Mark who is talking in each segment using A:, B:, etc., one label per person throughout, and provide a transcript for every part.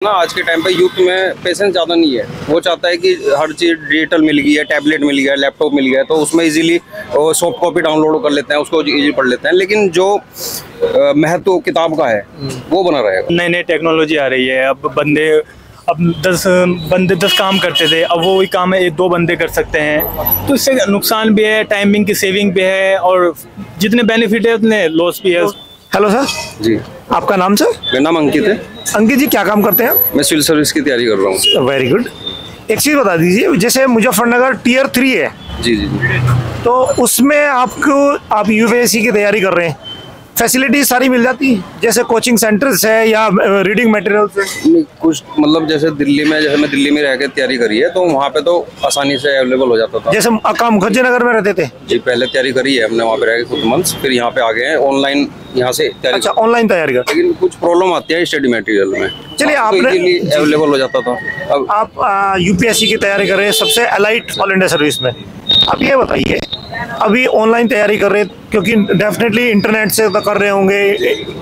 A: ना आज के टाइम पे यूथ में पेशेंस ज़्यादा नहीं है। वो चाहता है कि हर चीज़ डिजिटल मिल गई है, टैबलेट मिल गया है, लैपटॉप मिल गया है, तो उसमें इजीली सॉफ्ट कॉपी डाउनलोड कर लेते हैं, उसको इजी पढ़ लेते हैं। लेकिन जो महत्व किताब का है वो बना रहेगा।
B: नई नई टेक्नोलॉजी आ रही है। अब 10 काम करते थे, अब वो वही काम है 1-2 बंदे कर सकते हैं। तो इससे नुकसान भी है, टाइमिंग की सेविंग भी है, और जितने बेनिफिट है उतने लॉस भी है।
C: हेलो सर
A: जी,
C: आपका नाम सर?
A: मेरा नाम अंकित है।
C: अंकित जी क्या काम करते हैं?
A: मैं सिविल सर्विस की तैयारी कर रहा हूँ।
C: Very good. एक चीज़ बता दीजिए, जैसे मुजफ्फरनगर टियर 3 है,
A: जी जी जी।
C: तो उसमें आप यूपीएससी की तैयारी कर रहे हैं, फैसिलिटी सारी मिल जाती है, जैसे कोचिंग सेंटर्स है या रीडिंग मटेरियल्स है?
A: नहीं, कुछ मतलब जैसे दिल्ली में, जैसे मैं दिल्ली में रह के तैयारी करी है, तो वहाँ पे तो आसानी से अवेलेबल हो जाता था।
C: जैसे अक्का मुखर्जी नगर में रहते थे?
A: जी, पहले तैयारी करी है हमने वहाँ पे रह के कुछ मंथ्स, फिर यहाँ पे आ गए हैं ऑनलाइन, यहाँ से तैयारी।
C: अच्छा, ऑनलाइन तैयारी कर।
A: लेकिन कुछ प्रॉब्लम आती है स्टडी मटेरियल में।
C: चलिए, आपने
A: अवेलेबल हो जाता था। अब
C: आप यूपीएससी की तैयारी कर रहे हैं, सबसे एलाइट ऑल इंडिया सर्विस में। अब ये बताइए, अभी ऑनलाइन तैयारी कर रहे हैं क्योंकि डेफिनेटली इंटरनेट से तो कर रहे होंगे,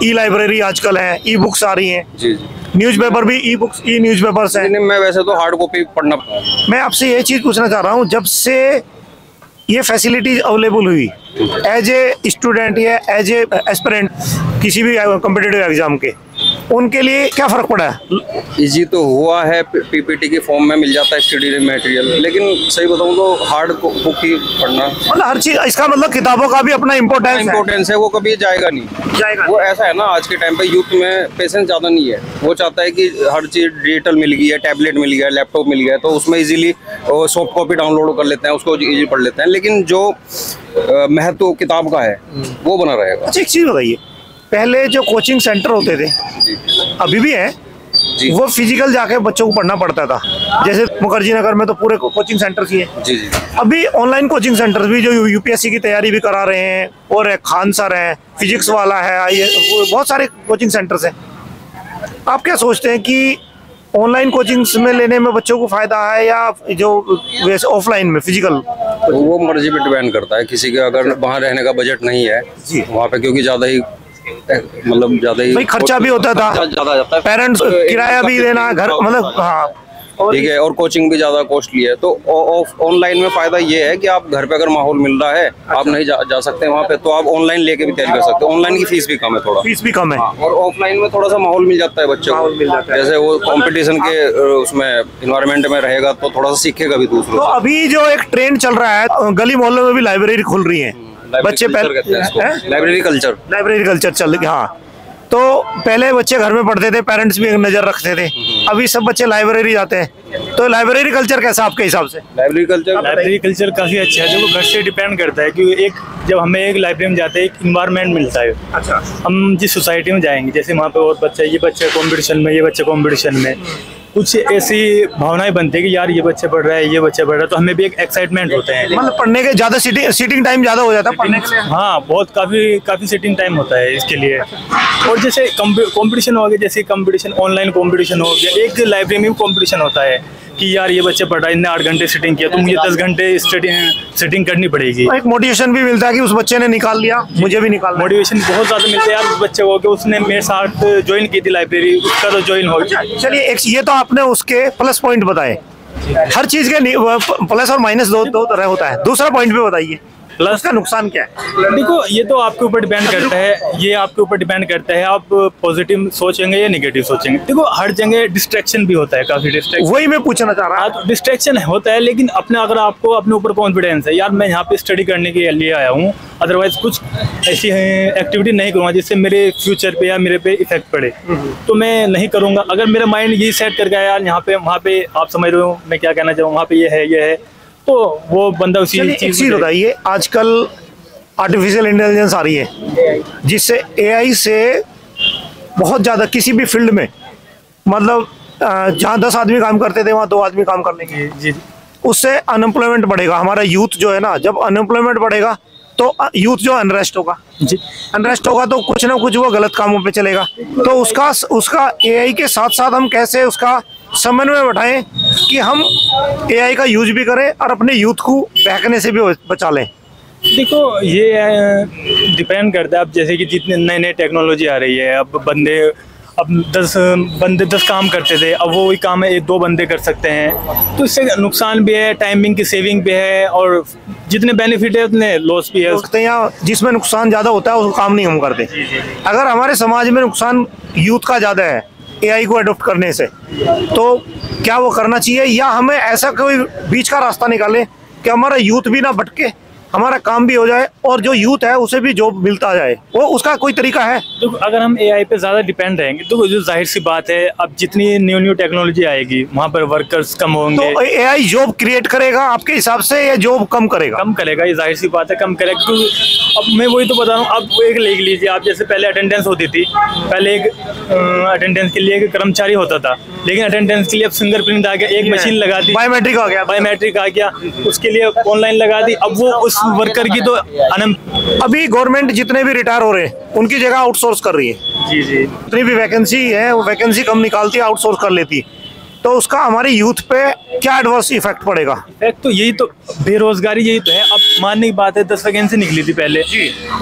C: ई लाइब्रेरी आजकल है, ई बुक्स आ रही हैं,
A: जी जी,
C: न्यूज़पेपर भी ई बुक्स, ई न्यूज़पेपर्स हैं।
A: मैं वैसे तो हार्ड कॉपी पढ़ना।
C: मैं आपसे ये चीज़ पूछना चाह रहा हूँ, जब से ये फैसिलिटीज अवेलेबल हुई एज ए स्टूडेंट या एज ए एस्पिरेंट किसी भी कॉम्पिटिटिव एग्जाम के, उनके लिए क्या फ़र्क पड़ा है?
A: इजी तो हुआ है, पीपीटी के फॉर्म में मिल जाता है स्टडी मटेरियल, लेकिन सही बताऊं तो हार्ड बुक ही पढ़ना।
C: मतलब हर चीज़, इसका मतलब किताबों का भी अपना इम्पोर्टेंस
A: है, वो कभी जाएगा नहीं। वो ऐसा है ना, आज के टाइम पे यूथ में पेशेंस ज़्यादा नहीं है। वो चाहता है कि हर चीज़ डिजिटल मिल गई है, टैबलेट मिल गया है, लैपटॉप मिल गया है, तो उसमें इजीली सॉफ्ट कॉपी डाउनलोड कर लेते हैं, उसको इजी पढ़ लेते हैं। लेकिन जो महत्व किताब का है वो बना रहेगा।
C: अच्छा, एक चीज़ बताइए, पहले जो कोचिंग सेंटर होते थे, अभी भी है, वो फिजिकल जाके बच्चों को पढ़ना पड़ता था। जैसे मुखर्जी नगर में तो पूरे कोचिंग सेंटर्स ही है।
A: जी जी।
C: अभी ऑनलाइन कोचिंग सेंटर्स भी जो यूपीएससी की तैयारी भी करा रहे हैं, और खान सर हैं, फिजिक्स वाला है, ये बहुत सारे कोचिंग सेंटर्स हैं। आप क्या सोचते हैं कि ऑनलाइन कोचिंग्स में लेने में बच्चों को फायदा है या जो वैसे ऑफलाइन में फिजिकल?
A: वो मर्जी पे डिपेंड करता है। किसी के अगर वहाँ रहने का बजट नहीं है
C: जी,
A: वहाँ पे, क्योंकि ज़्यादा ही
C: भाई खर्चा भी होता था,
A: ज़्यादा जाता है,
C: पेरेंट्स किराया भी देना, घर, मतलब हाँ,
A: ठीक है, और कोचिंग भी ज़्यादा कॉस्टली है। तो ऑनलाइन में फ़ायदा ये है कि आप घर पे अगर माहौल मिल रहा है, आप नहीं जा सकते वहाँ पे, तो आप ऑनलाइन लेके भी तैयारी कर सकते हो। ऑनलाइन की फीस भी कम है, थोड़ा
C: फीस भी कम है,
A: और ऑफलाइन में थोड़ा सा माहौल मिल जाता है बच्चों को। जैसे वो कंपटीशन के उसमें इन्वायरमेंट में रहेगा तो थोड़ा सा सीखेगा भी दूसरों।
C: तो अभी जो एक ट्रेंड चल रहा है, गली मोहल्ले में भी लाइब्रेरी खुल रही है, बच्चे
A: लाइब्रेरी
C: कल्चर चल रही। हाँ, तो पहले बच्चे घर में पढ़ते थे, पेरेंट्स भी नजर रखते थे, अभी सब बच्चे लाइब्रेरी जाते हैं। तो लाइब्रेरी कल्चर कैसा आपके हिसाब से?
B: लाइब्रेरी कल्चर काफ़ी अच्छा है। देखो, घर से डिपेंड करता है, क्योंकि जब हमें एक लाइब्रेरी में जाते हैं, एक इन्वायरमेंट मिलता है।
C: अच्छा,
B: हम जिस सोसाइटी में जाएंगे, जैसे वहाँ पे और बच्चे, ये बच्चे कॉम्पिटिशन में, ये बच्चे कॉम्पिटिशन में, कुछ ऐसी भावनाएं बनती है कि यार ये बच्चे पढ़ रहा है, ये बच्चे पढ़ रहा है, तो हमें भी एक एक्साइटमेंट होते हैं।
C: मतलब पढ़ने के ज्यादा सीटिंग टाइम ज्यादा हो जाता है पढ़ने के लिए?
B: हाँ, बहुत काफ़ी सीटिंग टाइम होता है इसके लिए। और जैसे कंपटीशन हो गया, जैसे कंपटीशन, ऑनलाइन कंपटीशन हो गया, एक लाइब्रेरी में भी कंपटीशन होता है कि यार ये बच्चे पढ़ रहा है, इन्हें 8 घंटे सिटिंग किया, तो मुझे 10 घंटे सिटिंग करनी पड़ेगी।
C: एक मोटिवेशन भी मिलता है कि उस बच्चे ने निकाल लिया, मुझे भी निकाल।
B: मोटिवेशन बहुत ज़्यादा मिलता है यार उस बच्चे को कि उसने मेरे साथ ज्वाइन की थी लाइब्रेरी, उसका तो ज्वाइन हो गया।
C: चलिए, एक ये तो आपने उसके प्लस पॉइंट बताए, हर चीज़ के प्लस और माइनस दो तरह होता है। दूसरा पॉइंट भी बताइए, प्लस का नुकसान क्या है?
B: देखो, ये तो आपके ऊपर डिपेंड करता है, ये आपके ऊपर डिपेंड करता है, आप पॉजिटिव सोचेंगे या नेगेटिव सोचेंगे। देखो, हर जगह डिस्ट्रैक्शन भी होता है, काफी डिस्ट्रैक्शन।
C: वही मैं पूछना चाह रहा
B: तो डिस्ट्रैक्शन होता है, लेकिन अगर आपको अपने ऊपर कॉन्फिडेंस है, यार मैं यहाँ पे स्टडी करने के लिए आया हूँ, अदरवाइज कुछ ऐसी एक्टिविटी नहीं करूँगा जिससे मेरे फ्यूचर पे या मेरे पे इफेक्ट पड़े, तो मैं नहीं करूँगा। अगर मेरा माइंड यही सेट कर गया यार यहाँ पे, वहाँ पे, आप समझ रहे हो मैं क्या कहना चाहूँ, वहाँ पे ये है, तो वो बंदा उसी चीज़।
C: बताइए, आजकल आर्टिफिशियल इंटेलिजेंस आ रही है, जिससे एआई से बहुत ज़्यादा किसी भी फील्ड में, मतलब जहाँ 10 आदमी काम करते थे वहाँ 2 आदमी काम कर लेंगे।
B: जी,
C: उससे अनएम्प्लॉयमेंट बढ़ेगा। हमारा यूथ जो है ना, जब अनएम्प्लॉयमेंट बढ़ेगा तो यूथ जो अनरेस्ट होगा, अनरेस्ट होगा तो कुछ ना कुछ वो गलत कामों पे चलेगा। तो उसका एआई के साथ साथ हम कैसे उसका समन्वय बैठाएं कि हम एआई का यूज भी करें और अपने यूथ को बहकने से भी बचा लें।
B: देखो, ये डिपेंड करता है। अब जैसे कि जितने नई टेक्नोलॉजी आ रही है, अब अब 10 काम करते थे, अब वो वही काम है 1-2 बंदे कर सकते हैं। तो इससे नुकसान भी है, टाइमिंग की सेविंग भी है, और जितने बेनिफिट है उतने लॉस भी है।
C: यहाँ जिसमें नुकसान ज्यादा होता है वो काम नहीं हम करते। अगर हमारे समाज में नुकसान यूथ का ज्यादा है एआई को अडॉप्ट करने से, तो क्या वो करना चाहिए, या हमें ऐसा कोई बीच का रास्ता निकाले कि हमारा यूथ भी ना भटके, हमारा काम भी हो जाए और जो यूथ है उसे भी जॉब मिलता जाए, वो उसका कोई तरीका है?
B: तो अगर हम एआई पे ज़्यादा डिपेंड रहेंगे तो जो जाहिर सी बात है, अब जितनी न्यू टेक्नोलॉजी आएगी वहाँ पर वर्कर्स कम होंगे।
C: तो एआई जॉब क्रिएट करेगा आपके हिसाब से या जॉब कम करेगा?
B: कम करेगा, ये जाहिर सी बात है, कम करेगा। क्योंकि अब मैं वही तो बता रहा हूँ, अब एक लिख लीजिए आप, जैसे पहले अटेंडेंस होती थी, पहले एक अटेंडेंस के लिए एक कर्मचारी होता था, लेकिन अटेंडेंस के लिए अब फिंगरप्रिंट आ गया, एक मशीन लगा दी,
C: बायोमेट्रिक आ गया,
B: उसके लिए ऑनलाइन लगा दी। अब वो उस वर्कर की तो
C: अभी गवर्नमेंट जितने भी रिटायर हो रहे हैं उनकी जगह आउटसोर्स कर रही है।
B: जी जी,
C: जितनी भी वैकेंसी है वो वैकेंसी कम निकालती है, आउटसोर्स कर लेती है। तो उसका हमारे यूथ पे क्या एडवर्स इफेक्ट पड़ेगा?
B: इफेक्ट तो यही तो, बेरोजगारी यही तो है। अब मानने की बात है 10 वैकेंसी निकली थी पहले,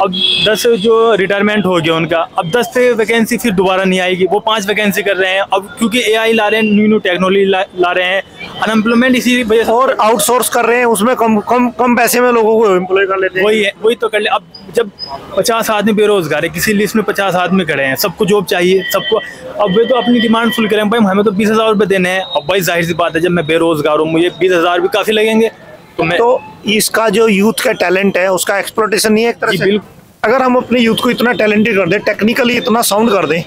B: अब 10 जो रिटायरमेंट हो गया उनका, अब 10 से वैकेंसी फिर दोबारा नहीं आएगी, वो 5 वैकेंसी कर रहे हैं। अब क्योंकि एआई ला रहे हैं, न्यू टेक्नोलॉजी ला रहे हैं, अनएम्प्लॉयमेंट इसी वजह से,
C: और आउटसोर्स कर रहे हैं, उसमें कम पैसे में लोगों को एम्प्लॉय कर लेते हैं।
B: वही तो कर ले। अब जब 50 आदमी बेरोजगार है, किसी लिस्ट में 50 आदमी खड़े हैं, सबको जॉब चाहिए, सबको, अब वे तो अपनी डिमांड फुल करें, भाई हमें तो 20,000 रुपये देने हैं। अब भाई जाहिर सी बात है, जब मैं बेरोजगार हूँ, मुझे 20,000 भी काफी लगेंगे।
C: तो इसका जो यूथ का टैलेंट है उसका एक्सप्लॉयटेशन नहीं है एक तरह से? अगर हम अपने यूथ को इतना टैलेंटेड कर दें, टेक्निकली इतना साउंड कर दें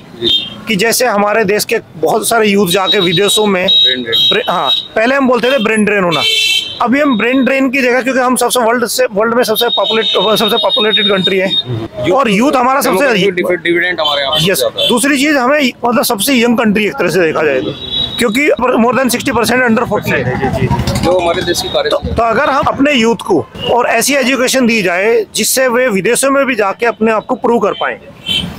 C: कि जैसे हमारे देश के बहुत सारे यूथ जाके विदेशों में, हाँ पहले हम बोलते थे ब्रेन ड्रेन होना, अभी हम ब्रेन ड्रेन की जगह, क्योंकि हम सबसे वर्ल्ड में सबसे पॉपुलेटेड कंट्री है और यूथ हमारा सबसे
A: डिविडेंड हमारे यहाँ।
C: यस, दूसरी चीज हमें मतलब सबसे यंग कंट्री एक तरह से देखा जाए तो, क्योंकि मोर देन 60% अंडर 40 है
A: जो हमारे देश की कार्य।
C: तो अगर हम अपने यूथ को और ऐसी एजुकेशन दी जाए जिससे वे विदेशों में भी जाके अपने आप को प्रूव कर पाए,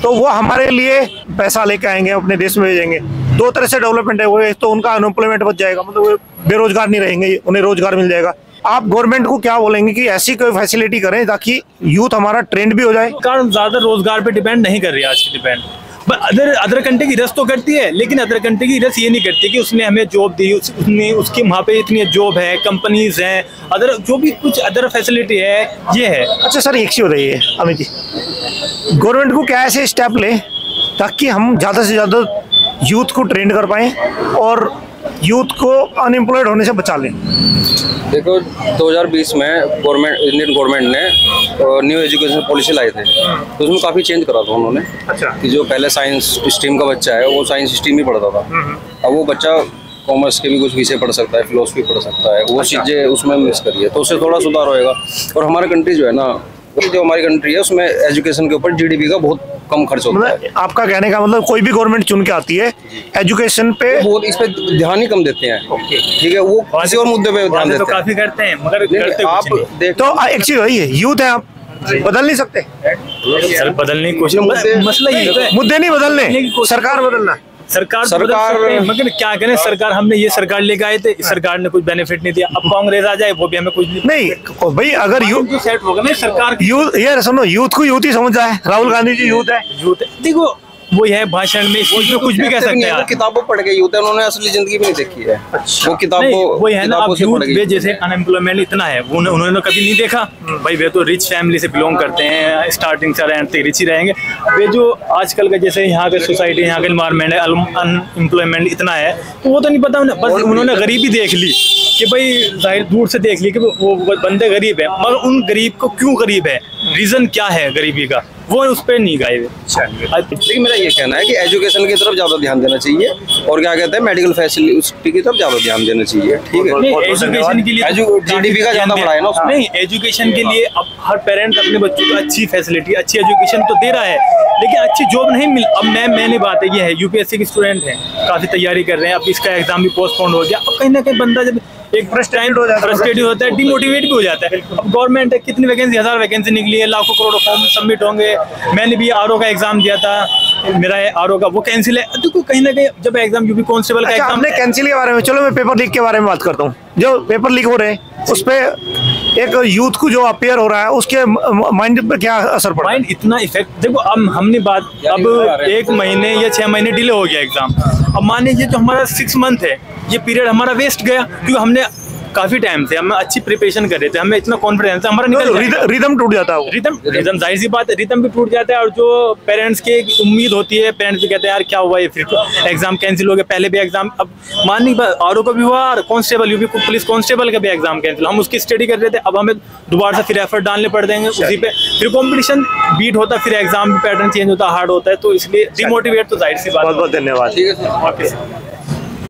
C: तो वो हमारे लिए पैसा लेके आएंगे, अपने देश में भेजेंगे। 2 तरह से डेवलपमेंट है वो, तो उनका अनएम्प्लॉयमेंट बच जाएगा, मतलब वो बेरोजगार नहीं रहेंगे, उन्हें रोजगार मिल जाएगा। आप गवर्नमेंट को क्या बोलेंगे कि ऐसी कोई फैसिलिटी करें ताकि यूथ हमारा ट्रेंड भी हो जाए?
B: कारण ज्यादा रोजगार पे डिपेंड नहीं कर रही आज की डिपेंड, अदर कंट्री की रस तो करती है, लेकिन अदर कंट्री की रस ये नहीं करती कि उसने हमें जॉब दी, उसने उसकी वहाँ पे इतनी जॉब है, कंपनीज हैं, अदर जो भी कुछ अदर फैसिलिटी है ये है।
C: अच्छा सर, एक चीज बताइए अमित जी, गवर्नमेंट को क्या ऐसे स्टेप ले ताकि हम ज़्यादा से ज़्यादा यूथ को ट्रेंड कर पाएँ और यूथ को अनएम्प्लॉयड होने से बचा लें?
A: देखो 2020 में इंडियन गवर्नमेंट ने न्यू एजुकेशन पॉलिसी लाए थे, तो उसमें काफ़ी चेंज करा था उन्होंने।
C: अच्छा।
A: कि जो पहले साइंस स्ट्रीम का बच्चा है वो साइंस स्ट्रीम ही पढ़ता था, अब वो बच्चा कॉमर्स के भी कुछ विषय पढ़ सकता है, फिलोसफी पढ़ सकता है, वो चीज़ें उसमें मिस करी है, तो उससे थोड़ा सुधार होएगा। और हमारी कंट्री जो है ना, जो हमारी कंट्री है उसमें एजुकेशन के ऊपर जीडीपी का बहुत कम खर्च होता है।
C: आपका कहने का मतलब कोई भी गवर्नमेंट चुन के आती है एजुकेशन पे
A: बहुत, इस पे ध्यान ही कम देते हैं। ठीक है, वो किसी और मुद्दे पे ध्यान देते हैं।
B: काफी करते हैं मगर करते
A: आप देख,
C: तो एक चीज वही है, यूथ है, आप बदल नहीं सकते
B: सर, बदलने की कोशिश, मसला ये है,
C: मुद्दे नहीं बदलने, सरकार बदलना,
B: सरकार मगर क्या करें, सरकार, हमने ये सरकार लेके आए थे, सरकार ने कुछ बेनिफिट नहीं दिया, अब कांग्रेस आ जाए वो भी हमें कुछ नहीं
C: भाई। अगर यूथ
B: सेट होगा ना सरकार,
C: यूथ ये सुनो, यूथ को यूथ ही समझ जाए, राहुल गांधी जी यूथ है,
B: देखो वही है, भाषण में कुछ भी कह सकते हैं।
A: किताबों पढ़ के यूथ है, उन्होंने असली जिंदगी भी नहीं देखी है। वो किताबों
B: वही है ना, अब यूथ वे जैसे अनएम्प्लॉयमेंट इतना है, उन्होंने कभी नहीं देखा भाई, वे तो रिच फैमिली से बिलोंग करते हैं, स्टार्टिंग से रहते रिच ही रहेंगे। वे जो आजकल का जैसे यहाँ का सोसाइटी, यहाँ का इन्वायरमेंट है, अनएम्प्लॉयमेंट इतना है, तो वो तो नहीं पता, बस उन्होंने गरीबी देख ली कि भाई, जाहिर दूर से देख ली कि वो बंदे गरीब है, मगर उन गरीब को क्यों गरीब है, रीजन क्या है गरीबी का, वो उस पर नहीं गाए।
A: लेकिन मेरा ये कहना है कि एजुकेशन की तरफ ज्यादा ध्यान देना चाहिए, और क्या कहते हैं मेडिकल फैसिलिटी की तरफ ज्यादा ध्यान देना चाहिए। ठीक है,
B: एजुकेशन के लिए
A: जीडीपी का ज्यादा बढ़ा है ना उसमें।
B: नहीं, एजुकेशन के लिए अब हर पेरेंट अपने बच्चों को अच्छी फैसिलिटी, अच्छी एजुकेशन तो दे रहा है, लेकिन अच्छी जॉब नहीं मिल। अब मैंने बात है, ये है यूपीएससी के स्टूडेंट हैं, काफी तैयारी कर रहे हैं, अब इसका एग्जाम भी पोस्टपोन हो गया, अब कहीं ना कहीं बंदा जब एक फ्रस्ट्रेटेड होता है, डिमोटिवेट भी हो जाता है। अब गवर्नमेंट है, कितनी वैकेंसी, 1000 वैकेंसी निकली है, लाखों करोड़ों फॉर्म सबमिट होंगे। मैंने भी आरओ का एग्जाम दिया था, मेरा आरओ का वो कैंसिल है, तो कहीं ना कहीं जब एग्जाम यूपी कांस्टेबल का एग्जाम
C: कैंसिल के बारे में, चलो मैं पेपर लीक के बारे में बात करता हूँ। जो पेपर लीक हो रहे हैं उस पे एक यूथ को जो अपेयर हो रहा है उसके माइंड पे क्या असर पड़ा?
B: माइंड इतना इफेक्ट, देखो अब हमने बात, अब 1 महीने या 6 महीने डिले हो गया एग्जाम। अब मान लीजिए जो हमारा 6 मंथ है, ये पीरियड हमारा वेस्ट गया, क्योंकि हमने काफी टाइम से हम अच्छी प्रिपरेशन कर रहे थे, हमें इतना कॉन्फिडेंस है, हमारा निकल
C: रिदम टूट जाता है,
B: रिदम जाहिर सी बात है, रिदम भी टूट जाता है। और जो पेरेंट्स की उम्मीद होती है, पेरेंट्स भी कहते हैं यार क्या हुआ, ये फिर एग्जाम कैंसिल हो गया, पहले भी एग्जाम, अब माननी आरओ का भी हुआ और कांस्टेबल यूपी पुलिस कांस्टेबल का भी एग्जाम कैंसिल, हम उसकी स्टडी कर रहे थे, अब हमें दोबारा से फिर एफर्ट डालने पड़ जाएंगे उसी पे, फिर कॉम्पिटिशन बीट होता है, फिर एग्जाम भी पैटर्न चेंज होता है, हार्ड होता है, तो इसलिए डिमोटिवेट तो जाहिर सी बात।
C: बहुत बहुत धन्यवाद।
A: ठीक है सर,
B: ओके।